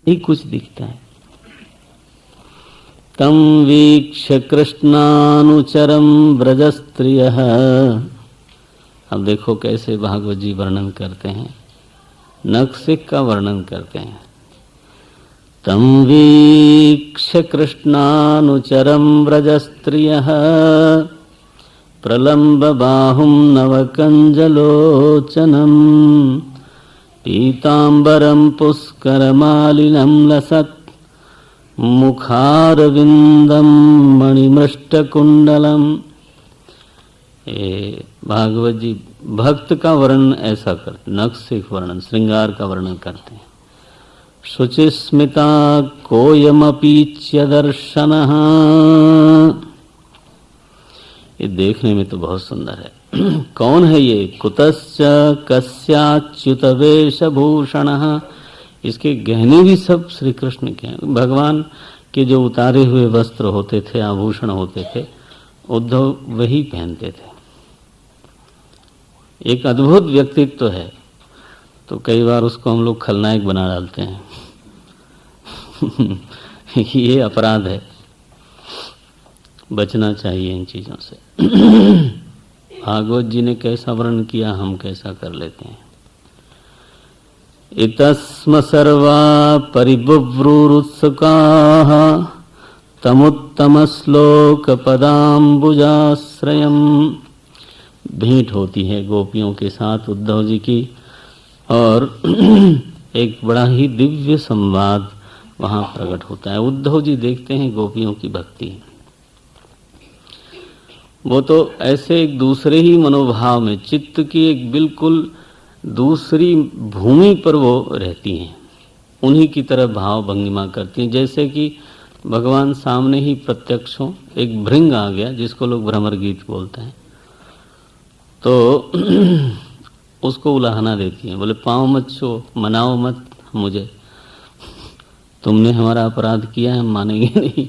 ये कुछ दिखता है। तम वीक्ष्य कृष्णानुचरम व्रजस्त्रियः। अब देखो कैसे भागवत जी वर्णन करते हैं, नखशिख का वर्णन करते हैं। तम वीक्ष्य कृष्णानुचरम व्रजस्त्रियः प्रलम्ब बाहुं नवकञ्जलोचनं पीताम्बरं पुष्करमालिनं लसत् मुखारविंदम मणिमृष्टकुंडलम। भागवत जी भक्त का वर्णन ऐसा करते, नखशिख वर्णन, श्रृंगार का वर्णन करते हैं। शुचिस्मिता कोयमपीच्य दर्शनः। ये देखने में तो बहुत सुंदर है। कौन है ये? कुतश्च कस्याच्युत वेशभूषणः। इसके गहने भी सब श्री कृष्ण के हैं। भगवान के जो उतारे हुए वस्त्र होते थे, आभूषण होते थे, उद्धव वही पहनते थे। एक अद्भुत व्यक्तित्व है, तो कई बार उसको हम लोग खलनायक बना डालते हैं। ये अपराध है, बचना चाहिए इन चीजों से। भागवत जी ने कैसा वर्णन किया, हम कैसा कर लेते हैं। इतस्म सर्वा परिबुभ्रुरुत्सुकाः तमुत्तमश्लोक पदाम्बुजाश्रयम्। भेंट होती है गोपियों के साथ उद्धव जी की, और एक बड़ा ही दिव्य संवाद वहाँ प्रकट होता है। उद्धव जी देखते हैं गोपियों की भक्ति, वो तो ऐसे एक दूसरे ही मनोभाव में, चित्त की एक बिल्कुल दूसरी भूमि पर वो रहती हैं, उन्हीं की तरह भाव भंगिमा करती हैं। जैसे कि भगवान सामने ही प्रत्यक्ष हो। एक भृंग आ गया जिसको लोग भ्रमर गीत बोलते हैं, तो उसको उलाहना देती हैं, बोले पाँव मत छो, मनाओ मत मुझे, तुमने हमारा अपराध किया है, हम मानेंगे नहीं।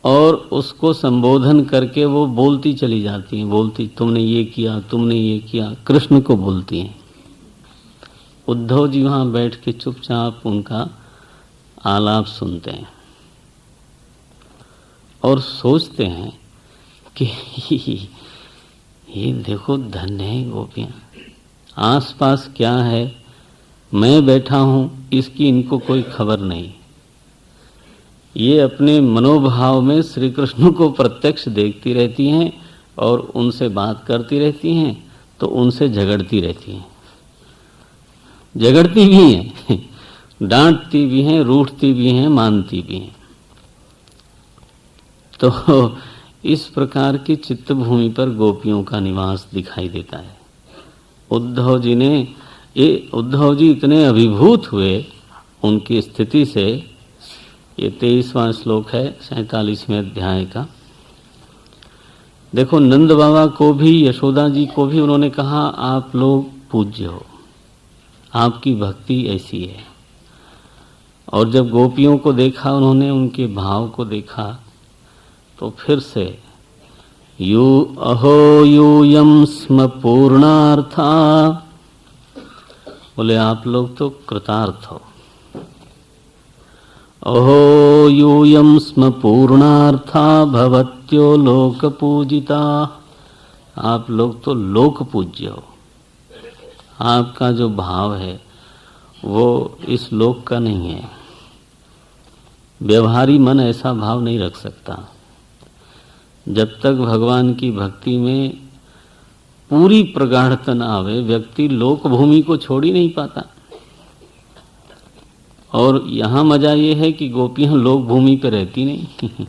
और उसको संबोधन करके वो बोलती चली जाती हैं, बोलती तुमने ये किया, तुमने ये किया, कृष्ण को बोलती हैं। उद्धव जी वहाँ बैठ के चुपचाप उनका आलाप सुनते हैं और सोचते हैं कि ये देखो धन्य है गोपियाँ, आसपास क्या है, मैं बैठा हूँ, इसकी इनको कोई खबर नहीं। ये अपने मनोभाव में श्री कृष्ण को प्रत्यक्ष देखती रहती हैं और उनसे बात करती रहती हैं, तो उनसे झगड़ती रहती हैं, झगड़ती भी हैं, डांटती भी हैं, रूठती भी हैं, मानती भी हैं। तो इस प्रकार की चित्तभूमि पर गोपियों का निवास दिखाई देता है। उद्धव जी इतने अभिभूत हुए उनकी स्थिति से। ये 23वां श्लोक है 47वें अध्याय का। देखो, नंद बाबा को भी, यशोदा जी को भी उन्होंने कहा आप लोग पूज्य हो, आपकी भक्ति ऐसी है। और जब गोपियों को देखा उन्होंने, उनके भाव को देखा, तो फिर से अहो यूयम स्म पूर्णार्था, बोले आप लोग तो कृतार्थ हो। अहो यूयम स्म पूर्णार्था भवत्यो लोक पूजिता, आप लोग तो लोक पूज्य हो। आपका जो भाव है वो इस लोक का नहीं है। व्यवहारी मन ऐसा भाव नहीं रख सकता। जब तक भगवान की भक्ति में पूरी प्रगाढ़ता न आवे, व्यक्ति लोक भूमि को छोड़ ही नहीं पाता। और यहाँ मजा ये है कि गोपियाँ लोक भूमि पर रहती नहीं।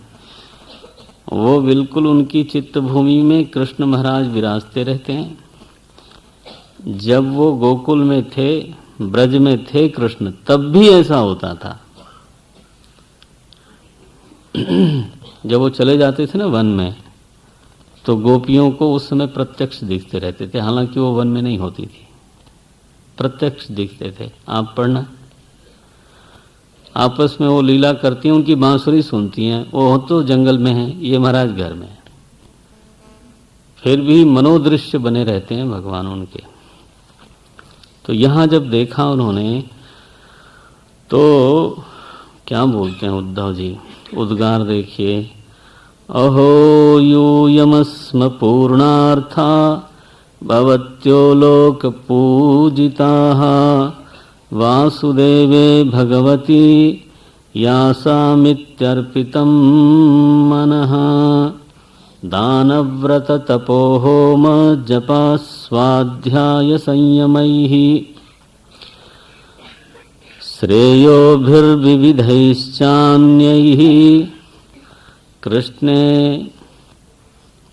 वो बिल्कुल उनकी चित्त भूमि में कृष्ण महाराज विराजते रहते हैं। जब वो गोकुल में थे, ब्रज में थे कृष्ण, तब भी ऐसा होता था। जब वो चले जाते थे ना वन में, तो गोपियों को उस समय प्रत्यक्ष दिखते रहते थे, हालांकि वो वन में नहीं होती थी, प्रत्यक्ष दिखते थे। आप पढ़ना, आपस में वो लीला करती हैं, उनकी बांसुरी सुनती हैं। वो तो जंगल में है, ये महाराज घर में है, फिर भी मनोदृश्य बने रहते हैं भगवान उनके। तो यहाँ जब देखा उन्होंने तो क्या बोलते हैं उद्धव जी, उद्गार देखिए। अहो यूयमस्म पूर्णार्था भवत्यो लोक पूजिताः वासुदेवे भगवती यासामित्यर्पितं मनः दानव्रत तपोहोम जपा स्वाध्याय संयमैः श्रेयोभिर्विविधैश्चान्यैः कृष्णे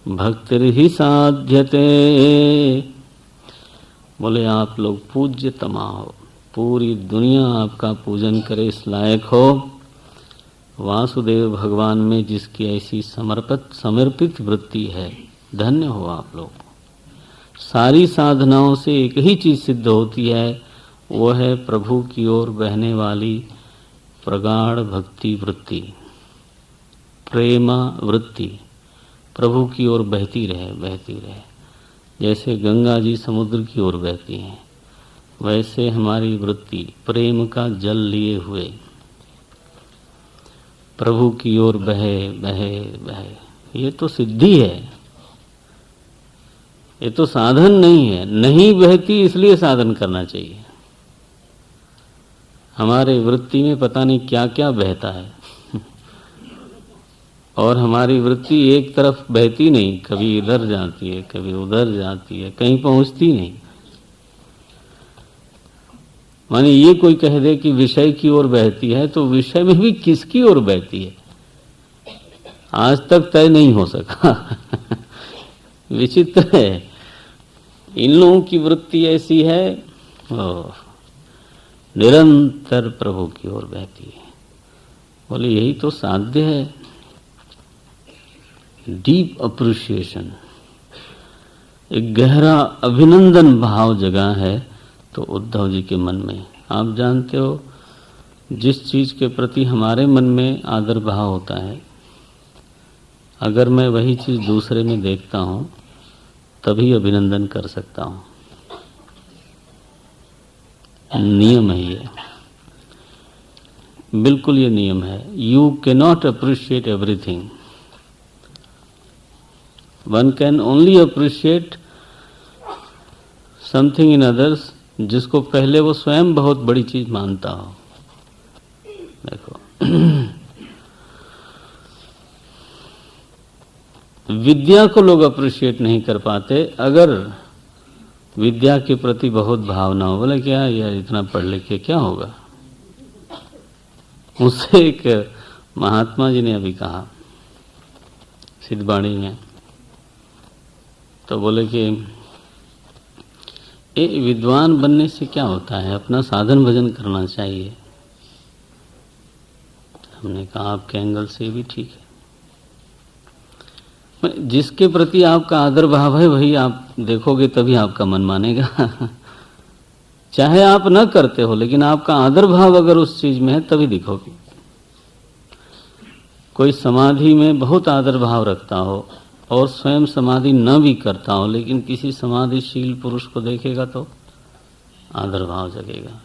भक्तिर्हि साध्यते। बोले आप लोग पूज्यतमा हो, पूरी दुनिया आपका पूजन करे इस लायक हो। वासुदेव भगवान में जिसकी ऐसी समर्पित वृत्ति है, धन्य हो आप लोग। सारी साधनाओं से एक ही चीज सिद्ध होती है, वो है प्रभु की ओर बहने वाली प्रगाढ़ भक्ति वृत्ति, प्रेमा वृत्ति। प्रभु की ओर बहती रहे, बहती रहे। जैसे गंगा जी समुद्र की ओर बहती हैं, वैसे हमारी वृत्ति प्रेम का जल लिए हुए प्रभु की ओर बहे बहे बहे। ये तो सिद्धि है, ये तो साधन नहीं है। नहीं बहती इसलिए साधन करना चाहिए। हमारे वृत्ति में पता नहीं क्या क्या बहता है और हमारी वृत्ति एक तरफ बहती नहीं, कभी इधर जाती है, कभी उधर जाती है, कहीं पहुंचती नहीं। माने ये कोई कह दे कि विषय की ओर बहती है, तो विषय में भी किसकी ओर बहती है आज तक तय नहीं हो सका। विचित्र है। इन लोगों की वृत्ति ऐसी है, निरंतर प्रभु की ओर बहती है। बोले यही तो साध्य है। डीप अप्रिशिएशन, एक गहरा अभिनंदन भाव जगा है तो उद्धव जी के मन में। आप जानते हो, जिस चीज के प्रति हमारे मन में आदर भाव होता है, अगर मैं वही चीज दूसरे में देखता हूं तभी अभिनंदन कर सकता हूं। नियम है ये, बिल्कुल ये नियम है। You can not appreciate everything, one can only appreciate something in others जिसको पहले वो स्वयं बहुत बड़ी चीज मानता हो। देखो विद्या को लोग अप्रिशिएट नहीं कर पाते अगर विद्या के प्रति बहुत भाव ना हो। बोले क्या यार इतना पढ़ लिख के क्या होगा। उससे एक महात्मा जी ने अभी कहा सिद्धबाणी में, तो बोले कि विद्वान बनने से क्या होता है, अपना साधन भजन करना चाहिए। हमने कहा आपके एंगल से भी ठीक है। जिसके प्रति आपका आदर भाव है वही आप देखोगे, तभी आपका मन मानेगा। चाहे आप न करते हो, लेकिन आपका आदर भाव अगर उस चीज में है तभी दिखोगे। कोई समाधि में बहुत आदर भाव रखता हो और स्वयं समाधि न भी करता हो, लेकिन किसी समाधिशील पुरुष को देखेगा तो आदर भाव जगेगा।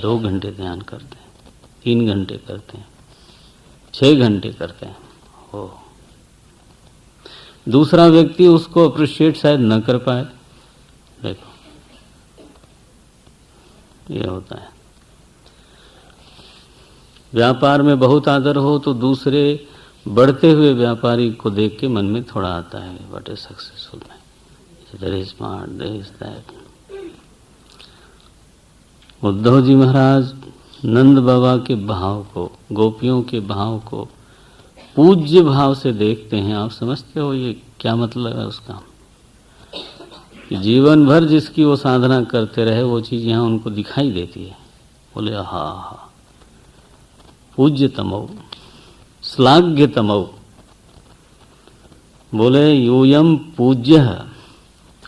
2 घंटे ध्यान करते हैं, 3 घंटे करते हैं, 6 घंटे करते हैं। हो दूसरा व्यक्ति उसको अप्रिशिएट शायद न कर पाए। देखो ये होता है। व्यापार में बहुत आदर हो तो दूसरे बढ़ते हुए व्यापारी को देख के मन में थोड़ा आता है, what is successful man, there is smart, there is that. Uddhav ji Maharaj Nand Baba के भाव को, गोपियों के भाव को पूज्य भाव से देखते हैं। आप समझते हो ये क्या मतलब है उसका, कि जीवन भर जिसकी वो साधना करते रहे वो चीज यहाँ उनको दिखाई देती है। बोले हा पूज्यतमो श्लाघ्यतमो। बोले यूयम पूज्य,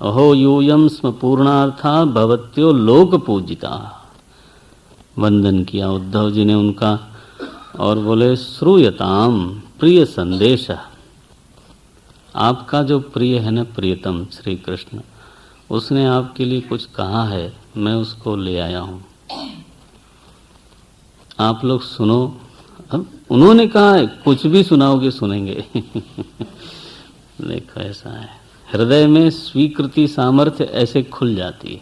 अहो यूयम स्म पूर्णार्था भवत्यो लोक पूजिता। वंदन किया उद्धव जी ने उनका और बोले श्रूयताम प्रिय संदेश। आपका जो प्रिय है ना, प्रियतम श्री कृष्ण, उसने आपके लिए कुछ कहा है, मैं उसको ले आया हूं। आप लोग सुनो। अब उन्होंने कहा है कुछ भी सुनाओगे सुनेंगे। देखो ऐसा है, हृदय में स्वीकृति सामर्थ्य ऐसे खुल जाती है।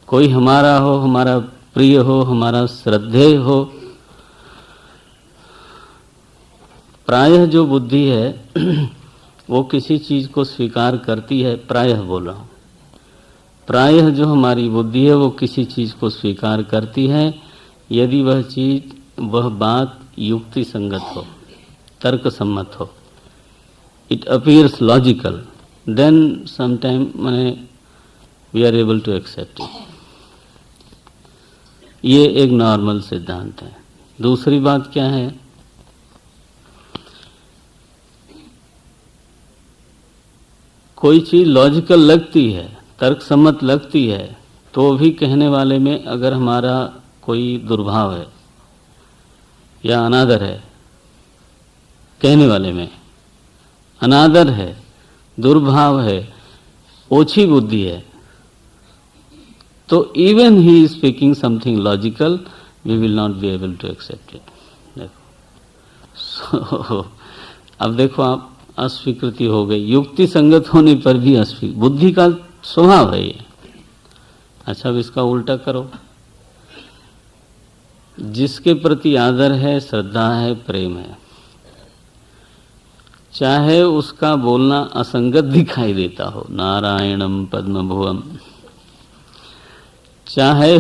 कोई हमारा हो, हमारा प्रिय हो, हमारा श्रद्धेय हो, प्रायः जो बुद्धि है वो किसी चीज को स्वीकार करती है। प्रायः बोल रहा हूं, प्रायः जो हमारी बुद्धि है वो किसी चीज को स्वीकार करती है यदि वह चीज, वह बात युक्ति संगत हो, तर्क सम्मत हो, it appears logical, then sometime माने we are able to accept it. ये एक नॉर्मल सिद्धांत है। दूसरी बात क्या है, कोई चीज लॉजिकल लगती है, तर्क सम्मत लगती है, तो भी कहने वाले में अगर हमारा कोई दुर्भाव है या अनादर है, कहने वाले में अनादर है, दुर्भाव है, ओछी बुद्धि है, तो even he is speaking something logical, we will not be able to accept it. देखो अब देखो आप, अस्वीकृति हो गई, युक्ति संगत होने पर भी अस्वीकृति, बुद्धि का स्वभाव है ये। अच्छा अब इसका उल्टा करो, जिसके प्रति आदर है, श्रद्धा है, प्रेम है, चाहे उसका बोलना असंगत दिखाई देता हो, नारायणम पद्मभुवम, चाहे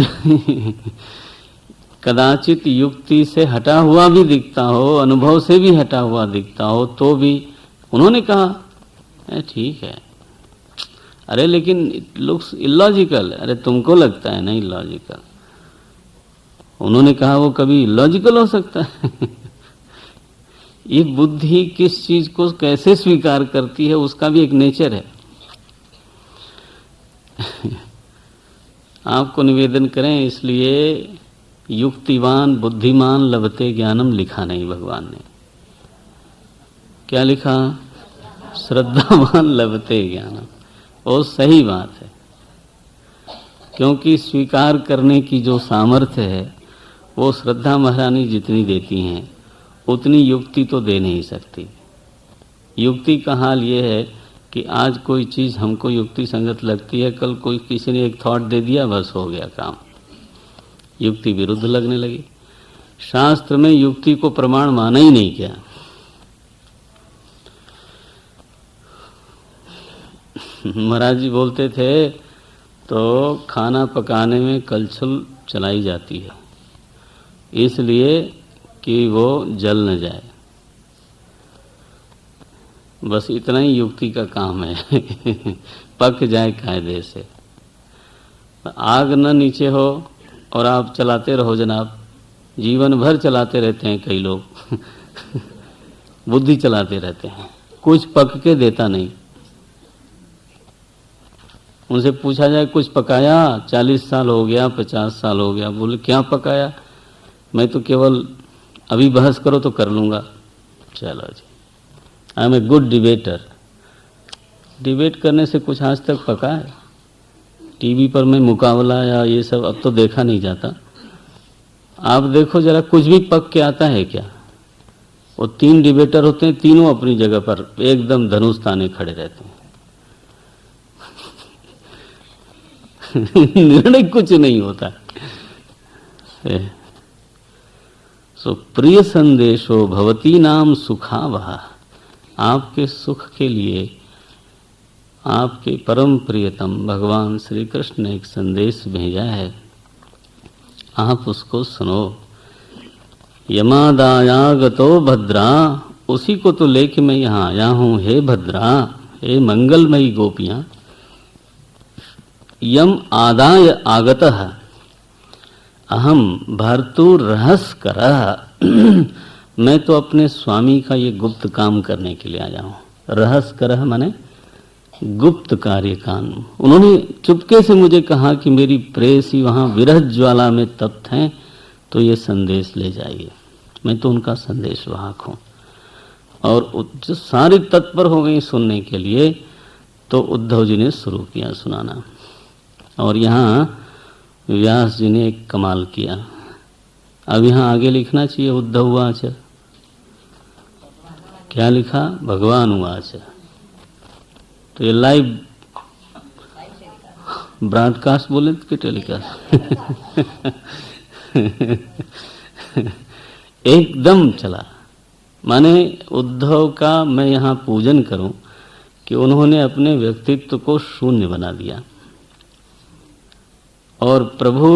कदाचित युक्ति से हटा हुआ भी दिखता हो, अनुभव से भी हटा हुआ दिखता हो, तो भी उन्होंने कहा ठीक है, अरे लेकिन इट लुक्स इलॉजिकल, अरे तुमको लगता है नहीं लॉजिकल, उन्होंने कहा वो कभी लॉजिकल हो सकता है। ये बुद्धि किस चीज को कैसे स्वीकार करती है उसका भी एक नेचर है। आपको निवेदन करें, इसलिए युक्तिवान बुद्धिमान लभते ज्ञानम लिखा नहीं भगवान ने, क्या लिखा, श्रद्धावान लभते ज्ञानम। वो सही बात है, क्योंकि स्वीकार करने की जो सामर्थ्य है वो श्रद्धा महारानी जितनी देती हैं उतनी युक्ति तो दे नहीं सकती। युक्ति का हाल ये है कि आज कोई चीज हमको युक्ति संगत लगती है, कल कोई किसी ने एक थॉट दे दिया, बस हो गया काम, युक्ति विरुद्ध लगने लगी। शास्त्र में युक्ति को प्रमाण माना ही नहीं क्या। महाराज जी बोलते थे तो खाना पकाने में कलछुल चलाई जाती है इसलिए कि वो जल न जाए, बस इतना ही युक्ति का काम है। पक जाए कायदे से, आग न नीचे हो और आप चलाते रहो जनाब, जीवन भर चलाते रहते हैं कई लोग। बुद्धि चलाते रहते हैं, कुछ पक के देता नहीं। उनसे पूछा जाए कुछ पकाया, 40 साल हो गया, 50 साल हो गया, बोले क्या पकाया, मैं तो केवल अभी बहस करो तो कर लूंगा। चलो जी, I am a good debater. Debate करने से कुछ आज तक पका है? टीवी पर में मुकाबला या ये सब अब तो देखा नहीं जाता। आप देखो जरा, कुछ भी पक के आता है क्या? वो 3 डिबेटर होते हैं, तीनों अपनी जगह पर एकदम धनुष ताने खड़े रहते हैं। निर्णय कुछ नहीं होता। सो प्रिय संदेशो भवती नाम सुखावह, आपके सुख के लिए आपके परम प्रियतम भगवान श्री कृष्ण ने एक संदेश भेजा है, आप उसको सुनो। यमादायागतो भद्रा, उसी को तो लेके मैं यहाँ आया हूँ। हे भद्रा, हे मंगलमयी गोपियाँ, यम आदाय आगतः अहम भर्तुर्रहस्करः, मैं तो अपने स्वामी का ये गुप्त काम करने के लिए आया हूँ। रहस्करः माने गुप्त कार्य काम। उन्होंने चुपके से मुझे कहा कि मेरी प्रेयसी वहाँ विरह ज्वाला में तप्त हैं, तो ये संदेश ले जाइए। मैं तो उनका संदेश वाहक हूँ। और जो सारे तत्पर हो गई सुनने के लिए, तो उद्धव जी ने शुरू किया सुनाना। और यहाँ व्यास जी ने एक कमाल किया। अब यहाँ आगे लिखना चाहिए उद्धव उवाच, क्या लिखा? भगवान उवाच। तो ये लाइव ब्रॉडकास्ट बोले कि टेलीकास्ट? एकदम चला। माने उद्धव का मैं यहाँ पूजन करूं कि उन्होंने अपने व्यक्तित्व को शून्य बना दिया और प्रभु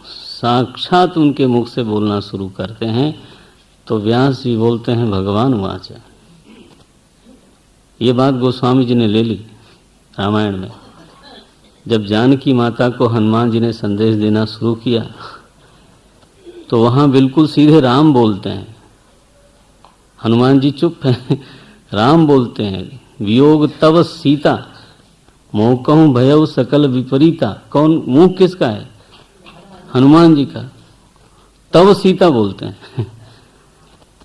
साक्षात उनके मुख से बोलना शुरू करते हैं। तो व्यास जी बोलते हैं भगवान उवाच। ये बात गोस्वामी जी ने ले ली रामायण में। जब जानकी माता को हनुमान जी ने संदेश देना शुरू किया तो वहां बिल्कुल सीधे राम बोलते हैं, हनुमान जी चुप हैं, राम बोलते हैं वियोग तव सीता मोकहु भयउ सकल विपरीता। कौन? मुंह किसका है? हनुमान जी का। तव सीता बोलते हैं,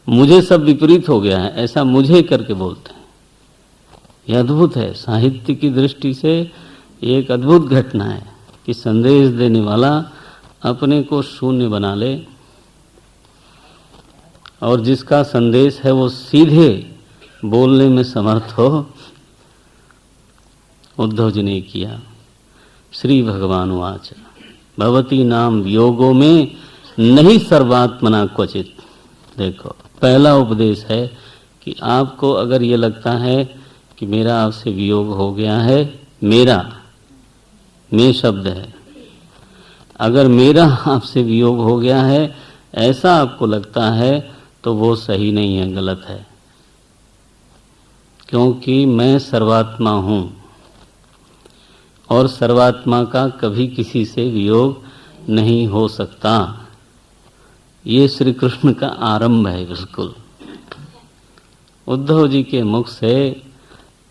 मुझे सब विपरीत हो गया है, ऐसा मुझे करके बोलते हैं। यह अद्भुत है, साहित्य की दृष्टि से एक अद्भुत घटना है कि संदेश देने वाला अपने को शून्य बना ले और जिसका संदेश है वो सीधे बोलने में समर्थ हो। उद्धव जी ने किया। श्री भगवान उवाच भवती नाम वियोगो में नहीं सर्वात्मना क्वचित। देखो, पहला उपदेश है कि आपको अगर ये लगता है कि मेरा आपसे वियोग हो गया है, मेरा मैं शब्द है, अगर मेरा आपसे वियोग हो गया है ऐसा आपको लगता है तो वो सही नहीं है, गलत है। क्योंकि मैं सर्वात्मा हूं और सर्वात्मा का कभी किसी से वियोग नहीं हो सकता। ये श्री कृष्ण का आरंभ है। बिल्कुल उद्धव जी के मुख से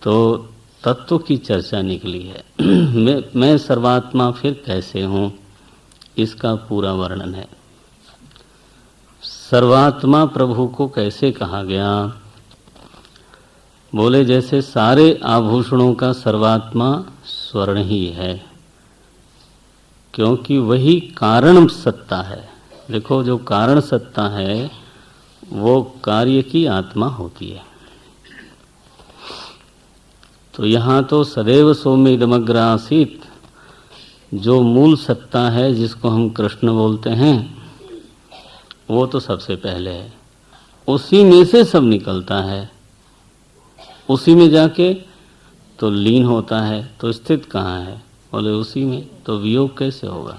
तो तत्व की चर्चा निकली है। मैं सर्वात्मा फिर कैसे हूं, इसका पूरा वर्णन है। सर्वात्मा प्रभु को कैसे कहा गया? बोले जैसे सारे आभूषणों का सर्वात्मा स्वर्ण ही है, क्योंकि वही कारण सत्ता है। देखो, जो कारण सत्ता है वो कार्य की आत्मा होती है। तो यहाँ तो सदैव सौम्य इदमग्र आसीत, जो मूल सत्ता है जिसको हम कृष्ण बोलते हैं, वो तो सबसे पहले है। उसी में से सब निकलता है, उसी में जाके तो लीन होता है। तो स्थित कहाँ है? बोले उसी में। तो वियोग कैसे होगा?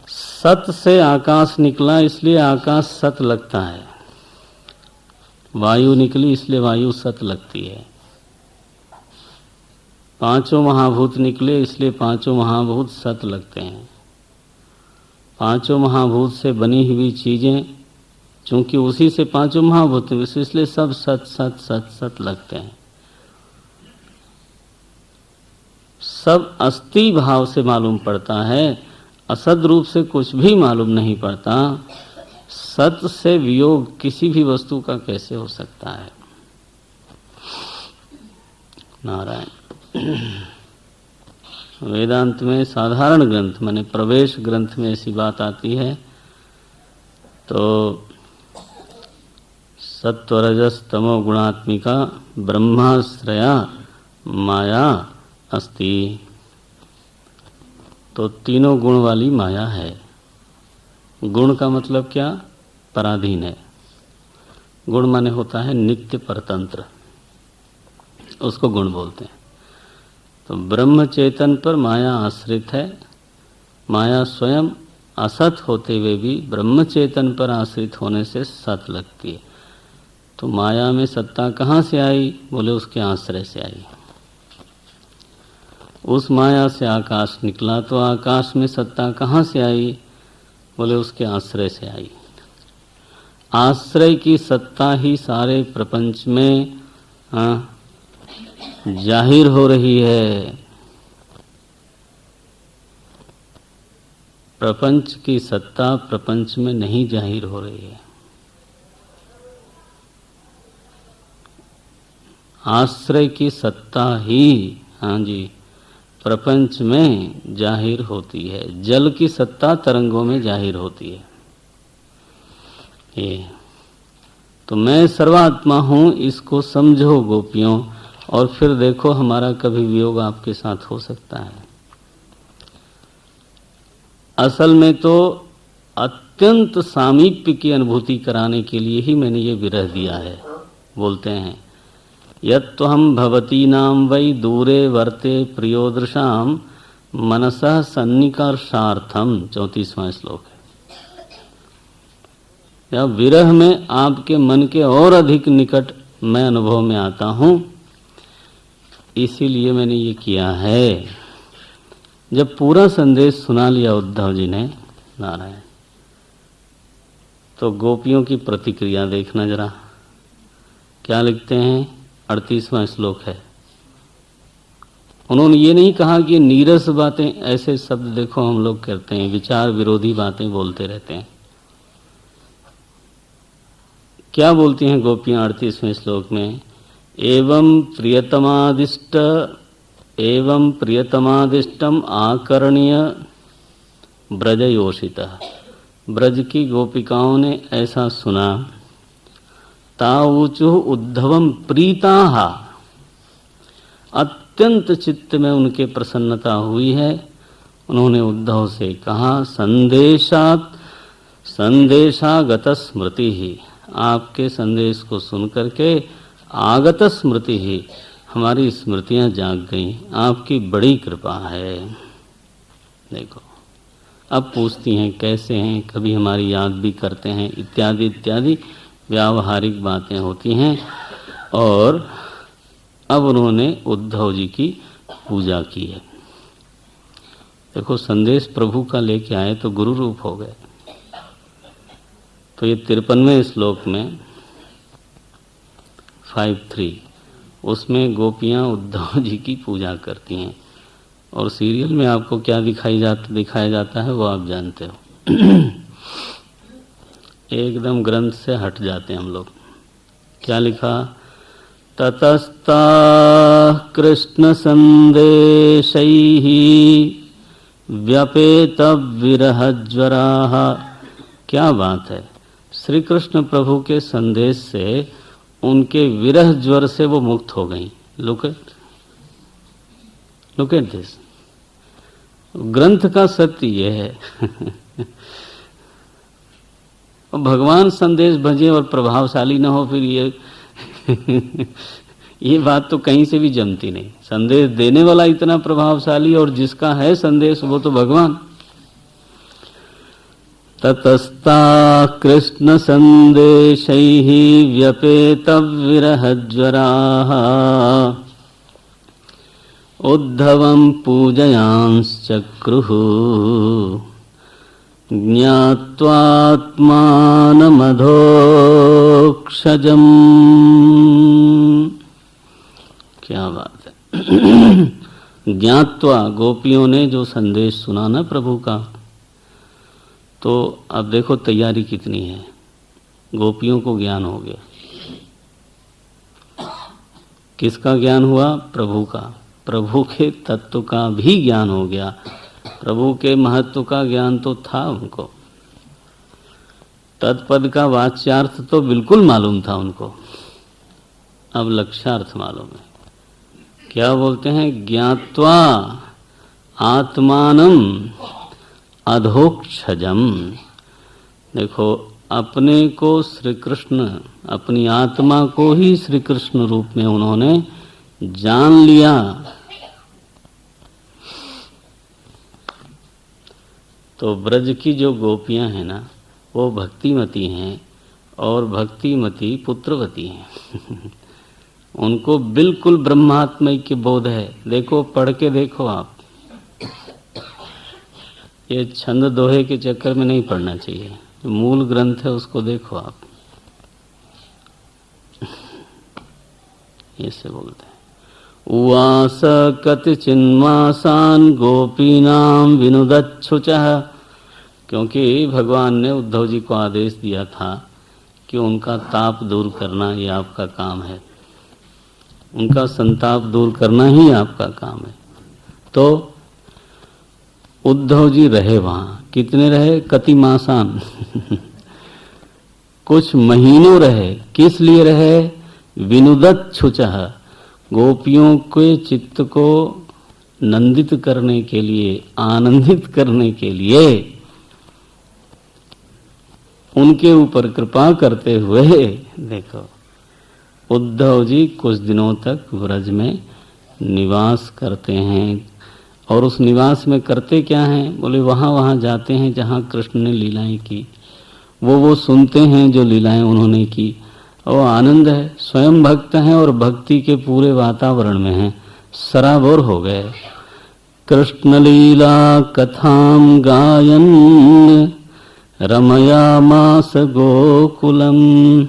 सत से आकाश निकला इसलिए आकाश सत लगता है, वायु निकली इसलिए वायु सत लगती है, पांचों महाभूत निकले इसलिए पांचों महाभूत सत लगते हैं। पांचों महाभूत से बनी हुई चीजें, चूंकि उसी से पांचों महाभूत इसलिए सब सत सत सत सत लगते हैं। सब अस्थि भाव से मालूम पड़ता है, असद रूप से कुछ भी मालूम नहीं पड़ता। सत से वियोग किसी भी वस्तु का कैसे हो सकता है? नारायण। वेदांत में साधारण ग्रंथ माने प्रवेश ग्रंथ में ऐसी बात आती है तो सत्वरजस तमो गुणात्मिका ब्रह्माश्रया माया अस्ति। तो तीनों गुण वाली माया है। गुण का मतलब क्या? पराधीन है। गुण माने होता है नित्य परतंत्र, उसको गुण बोलते हैं। तो ब्रह्म चेतन पर माया आश्रित है। माया स्वयं असत होते हुए भी ब्रह्म चेतन पर आश्रित होने से सत लगती है। तो माया में सत्ता कहाँ से आई? बोले उसके आश्रय से आई। उस माया से आकाश निकला तो आकाश में सत्ता कहाँ से आई? बोले उसके आश्रय से आई। आश्रय की सत्ता ही सारे प्रपंच में जाहिर हो रही है। प्रपंच की सत्ता प्रपंच में नहीं जाहिर हो रही है। आश्रय की सत्ता ही, हाँ जी, प्रपंच में जाहिर होती है, जल की सत्ता तरंगों में जाहिर होती है। ये तो मैं सर्वात्मा हूँ, इसको समझो गोपियों, और फिर देखो हमारा कभी वियोग आपके साथ हो सकता है। असल में तो अत्यंत सामीप्य की अनुभूति कराने के लिए ही मैंने ये विरह दिया है। बोलते हैं यत्तो हम भवती नाम वै दूरे वर्ते प्रियोदृशाम मनसः सन्निकर्षार्थम, 34वां श्लोक है। या विरह में आपके मन के और अधिक निकट मैं अनुभव में आता हूं, इसीलिए मैंने ये किया है। जब पूरा संदेश सुना लिया उद्धव जी ने नारायण, तो गोपियों की प्रतिक्रिया देखना जरा, क्या लिखते हैं। 38वां श्लोक है। उन्होंने ये नहीं कहा कि नीरस बातें, ऐसे शब्द देखो हम लोग करते हैं, विचार विरोधी बातें बोलते रहते हैं। क्या बोलती हैं गोपियां 38वें श्लोक में, एवं प्रियतमादिष्टम आकर्ण्य ब्रजयोषितः। ब्रज की गोपिकाओं ने ऐसा सुना, ताऊचु उद्धवम प्रीताः, अत्यंत चित्त में उनके प्रसन्नता हुई है। उन्होंने उद्धव से कहा, संदेशागत स्मृति ही, आपके संदेश को सुनकर के आगत स्मृति ही, हमारी स्मृतियां जाग गईं, आपकी बड़ी कृपा है। देखो अब पूछती हैं कैसे हैं, कभी हमारी याद भी करते हैं, इत्यादि इत्यादि व्यावहारिक बातें होती हैं। और अब उन्होंने उद्धव जी की पूजा की है। देखो संदेश प्रभु का लेके आए तो गुरु रूप हो गए। तो ये 53वें श्लोक में 5:3 उसमें गोपियां उद्धव जी की पूजा करती हैं। और सीरियल में आपको क्या दिखाया जाता है वो आप जानते हो। एकदम ग्रंथ से हट जाते हैं हम लोग। क्या लिखा, ततस्ता कृष्ण संदेशैः व्यपेत विरह ज्वराः। क्या बात है, श्री कृष्ण प्रभु के संदेश से उनके विरह ज्वर से वो मुक्त हो गई। लुक एट दिस, ग्रंथ का सत्य ये है। भगवान संदेश भजे और प्रभावशाली न हो, फिर ये बात तो कहीं से भी जमती नहीं। संदेश देने वाला इतना प्रभावशाली और जिसका है संदेश वो तो भगवान। ततस्ता कृष्ण संदेशैः व्यपेत विरह ज्वराः उद्धवं पूजयांश्चक्रुः ज्ञात्वात्मानमधोक्षजम्। क्या बात है। ज्ञात्वा, गोपियों ने जो संदेश सुना ना प्रभु का, तो अब देखो तैयारी कितनी है। गोपियों को ज्ञान हो गया। किसका ज्ञान हुआ? प्रभु का। प्रभु के तत्व का भी ज्ञान हो गया। प्रभु के महत्व का ज्ञान तो था उनको, तत्पद का वाच्यार्थ तो बिल्कुल मालूम था उनको। अब लक्ष्यार्थ मालूम है। क्या बोलते हैं? ज्ञात्वा आत्मानम अधोक्षजम। देखो अपने को श्री कृष्ण, अपनी आत्मा को ही श्री कृष्ण रूप में उन्होंने जान लिया। तो ब्रज की जो गोपियां हैं ना, वो भक्तिमती हैं और भक्तिमती पुत्रवती हैं। उनको बिल्कुल ब्रह्मात्मय की बोध है। देखो पढ़ के देखो आप, ये छंद दोहे के चक्कर में नहीं पढ़ना चाहिए। जो मूल ग्रंथ है उसको देखो आप। ऐसे बोलते हैं, उवास कतिचिन्मासान् गोपीनां विनुदच्छुचः। क्योंकि भगवान ने उद्धव जी को आदेश दिया था कि उनका ताप दूर करना ये आपका काम है, उनका संताप दूर करना ही आपका काम है। तो उद्धव जी रहे वहां। कितने रहे? कति मासान कुछ महीनों रहे। किस लिए रहे? विनुदत छुचः, गोपियों के चित्त को नंदित करने के लिए, आनंदित करने के लिए, उनके ऊपर कृपा करते हुए देखो उद्धव जी कुछ दिनों तक व्रज में निवास करते हैं। और उस निवास में करते क्या हैं? बोले वहां जाते हैं जहां कृष्ण ने लीलाएं की, वो सुनते हैं जो लीलाएं उन्होंने की, और आनंद है। स्वयं भक्त हैं और भक्ति के पूरे वातावरण में हैं, सराबोर हो गए। कृष्ण लीला कथाम गायन रमयामास गोकुलम।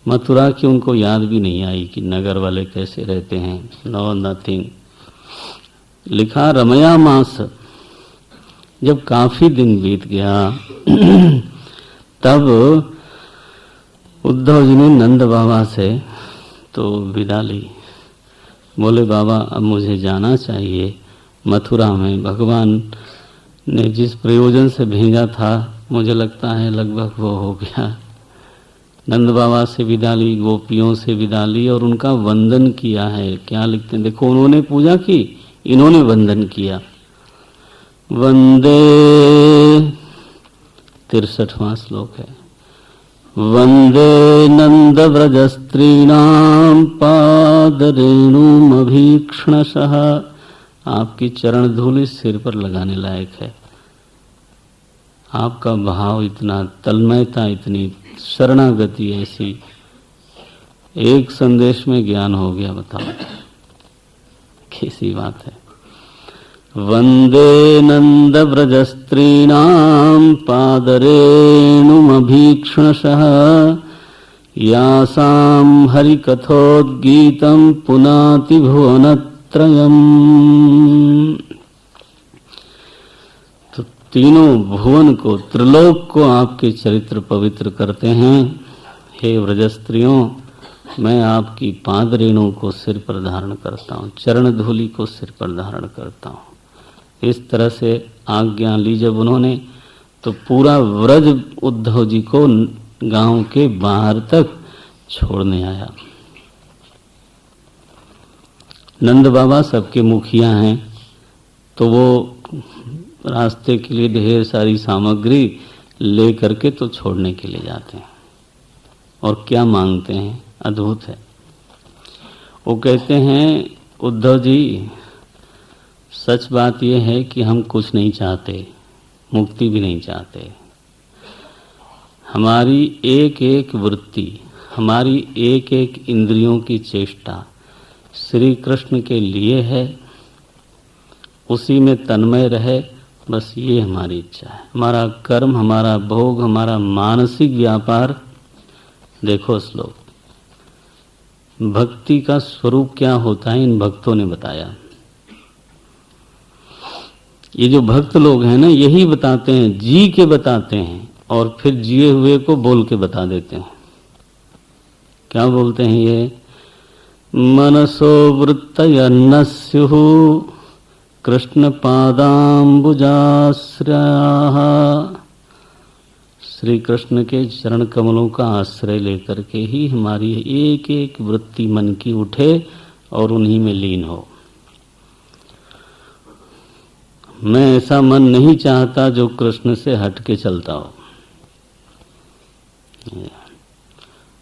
मथुरा की उनको याद भी नहीं आई कि नगर वाले कैसे रहते हैं। No nothing. लिखा रमयामास। जब काफी दिन बीत गया तब उद्धव जी ने नंद बाबा से तो विदा ली। बोले बाबा अब मुझे जाना चाहिए मथुरा में। भगवान ने जिस प्रयोजन से भेजा था मुझे लगता है लगभग वो हो गया। नंद बाबा से विदा ली, गोपियों से विदा ली और उनका वंदन किया है। क्या लिखते हैं देखो, उन्होंने पूजा की, इन्होंने वंदन किया। वंदे 63वां श्लोक है। वंदे नंद व्रज स्त्रीणाम पादरेणुमभीक्ष्णशः। आपकी चरण धूल इस सिर पर लगाने लायक है। आपका भाव इतना, तन्मयता इतनी, शरणागति ऐसी, एक संदेश में ज्ञान हो गया। बताओ कैसी बात है। वंदे नंद व्रज स्त्रीणाम पादरेणुमभीक्ष्णशः यासां हरिकथोद्गीतं पुनाति भुवनत्रयम्। तो तीनों भुवन को, त्रिलोक को आपके चरित्र पवित्र करते हैं। हे व्रज स्त्रियों, मैं आपकी पाद रेणु को सिर पर धारण करता हूँ, चरण धूलि को सिर पर धारण करता हूँ। इस तरह से आज्ञा ली जब उन्होंने, तो पूरा व्रज उद्धव जी को गांव के बाहर तक छोड़ने आया। नंद बाबा सबके मुखिया हैं, तो वो रास्ते के लिए ढेर सारी सामग्री ले करके तो छोड़ने के लिए जाते हैं। और क्या मांगते हैं? अद्भुत है। वो कहते हैं उद्धव जी, सच बात यह है कि हम कुछ नहीं चाहते, मुक्ति भी नहीं चाहते। हमारी एक एक वृत्ति, हमारी एक एक इंद्रियों की चेष्टा श्री कृष्ण के लिए है, उसी में तन्मय रहे, बस ये हमारी इच्छा है। हमारा कर्म, हमारा भोग, हमारा मानसिक व्यापार। देखो श्लोक, भक्ति का स्वरूप क्या होता है इन भक्तों ने बताया। ये जो भक्त लोग हैं ना, यही बताते हैं, जी के बताते हैं और फिर जिए हुए को बोल के बता देते हैं। क्या बोलते हैं ये? मनसो वृत्तय न स्युः कृष्ण पादाम्बुजाश्रयाः। श्री कृष्ण के चरण कमलों का आश्रय लेकर के ही हमारी एक एक वृत्ति मन की उठे और उन्हीं में लीन हो। मैं ऐसा मन नहीं चाहता जो कृष्ण से हट के चलता हो।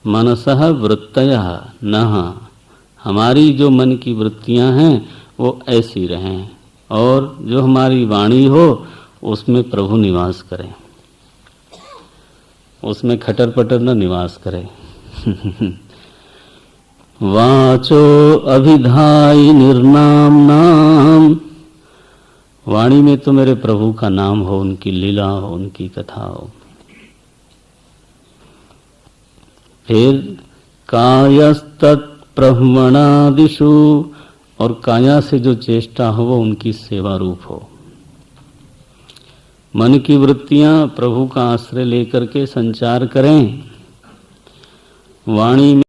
मनसः वृत्तयः नः, हमारी जो मन की वृत्तियां हैं वो ऐसी रहें, और जो हमारी वाणी हो उसमें प्रभु निवास करें, उसमें खटर पटर न निवास करे। वाचो अभिधाय निर्नाम, वाणी में तो मेरे प्रभु का नाम हो, उनकी लीला हो, उनकी कथा हो। फिर कायस्तत् ब्रह्मणादिषु, और काया से जो चेष्टा हो वो उनकी सेवा रूप हो। मन की वृत्तियां प्रभु का आश्रय लेकर के संचार करें। वाणी में